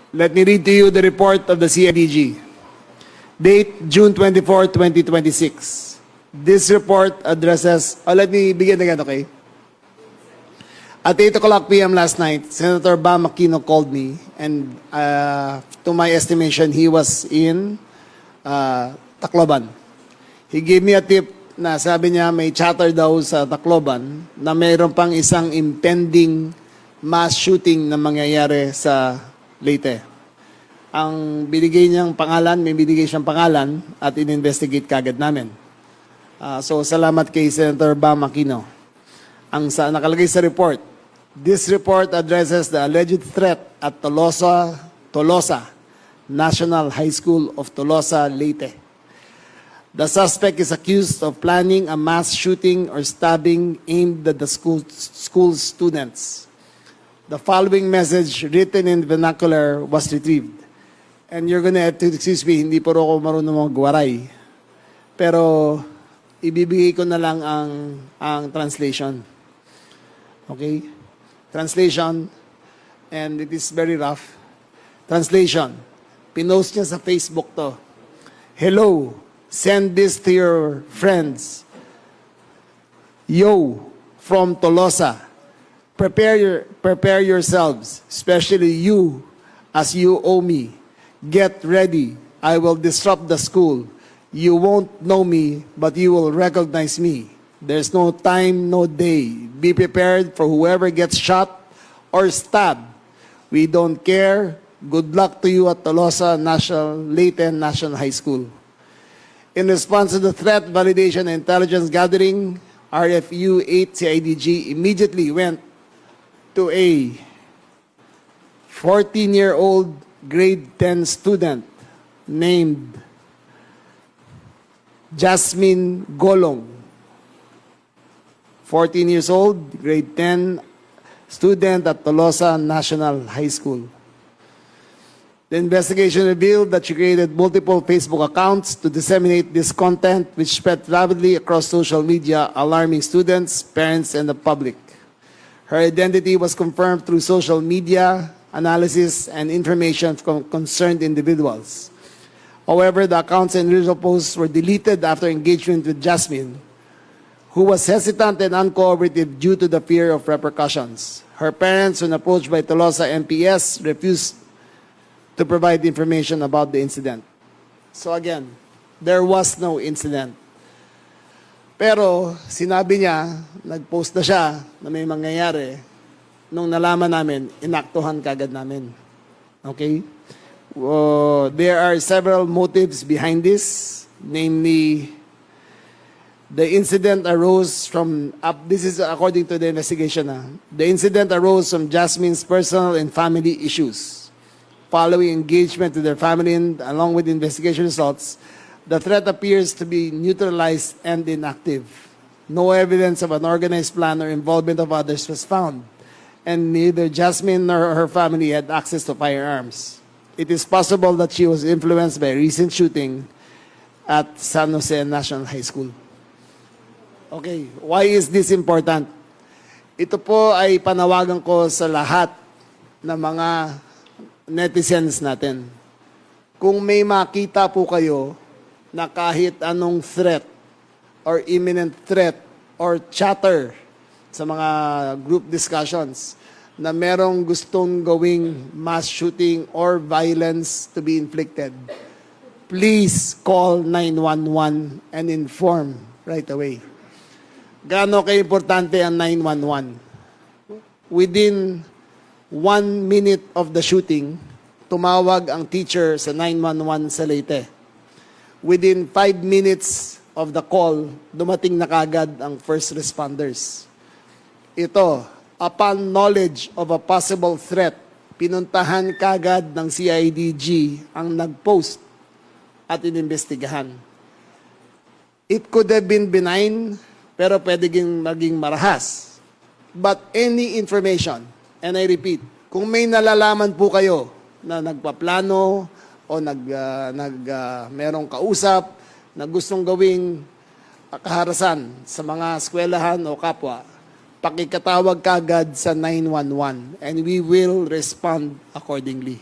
Let me read to you the report of the CIDG. Date, June 24, 2026. This report addresses, let me begin again, okay? At 8 o'clock p.m. last night, Senator Bam Aquino called me, and to my estimation, he was in Tacloban. He gave me a tip na sabi niya may chatter daw sa Tacloban na mayroon pang isang impending mass shooting na mangyayari sa Leyte. Ang binigay niyang pangalan, may binigay siyang pangalan at in-investigate kagad namin. So salamat kay Senator Bam Aquino. Ang nakalagay sa report, this report addresses the alleged threat at Tolosa National High School of Tolosa, Leyte. The suspect is accused of planning a mass shooting or stabbing aimed at the school students. The following message written in vernacular was retrieved. And you're gonna have to excuse me, hindi po ako marunong magwaray. Pero ibibigay ko na lang ang translation. Okay? Translation, and it is very rough. Translation, pinost niya sa Facebook to. Hello, send this to your friends. Yo, from Tolosa. Prepare yourselves, especially you, as you owe me. Get ready. I will disrupt the school. You won't know me, but you will recognize me. There's no time, no day. Be prepared for whoever gets shot or stabbed. We don't care. Good luck to you at Tolosa Leyte National High School. In response to the threat, validation, and intelligence gathering, RFU 8 CIDG immediately went to a 14-year-old grade 10 student named Jasmine Golong. 14 years old, grade 10 student at Tolosa National High School. The investigation revealed that she created multiple Facebook accounts to disseminate this content, which spread rapidly across social media, alarming students, parents, and the public. Her identity was confirmed through social media analysis and information from concerned individuals. However, the accounts and individual posts were deleted after engagement with Jasmine, who was hesitant and uncooperative due to the fear of repercussions. Her parents, when approached by Tolosa MPS, refused to provide information about the incident. So again, there was no incident. Pero sinabi niya, nag-post na siya na may mangyayari. Nung nalaman namin, inaktuhan kagad namin. Okay? There are several motives behind this. Namely, the incident arose from, this is according to the investigation, the incident arose from Jasmine's personal and family issues. Following engagement with their family and along with investigation results, the threat appears to be neutralized and inactive. No evidence of an organized plan or involvement of others was found, and neither Jasmine nor her family had access to firearms. It is possible that she was influenced by a recent shooting at San Jose National High School. Okay, why is this important? Ito po ay panawagan ko sa lahat ng mga netizens natin. Kung may makita po kayo na kahit anong threat or imminent threat or chatter sa mga group discussions na merong gustong gawing mass shooting or violence to be inflicted, please call 911 and inform right away. Gaano ka-importante ang 911? Within 1 minute of the shooting, tumawag ang teacher sa 911 sa Leyte. Within 5 minutes of the call, dumating na kagad ang first responders. Ito, upon knowledge of a possible threat, pinuntahan kagad ng CIDG ang nag-post at inimbestigahan. It could have been benign, pero pwedeng maging marahas. But any information, and I repeat, kung may nalalaman po kayo na nagpaplano o merong kausap na gustong gawing kaharasan sa mga eskwelahan o kapwa, pakikatawag kagad sa 911 and we will respond accordingly.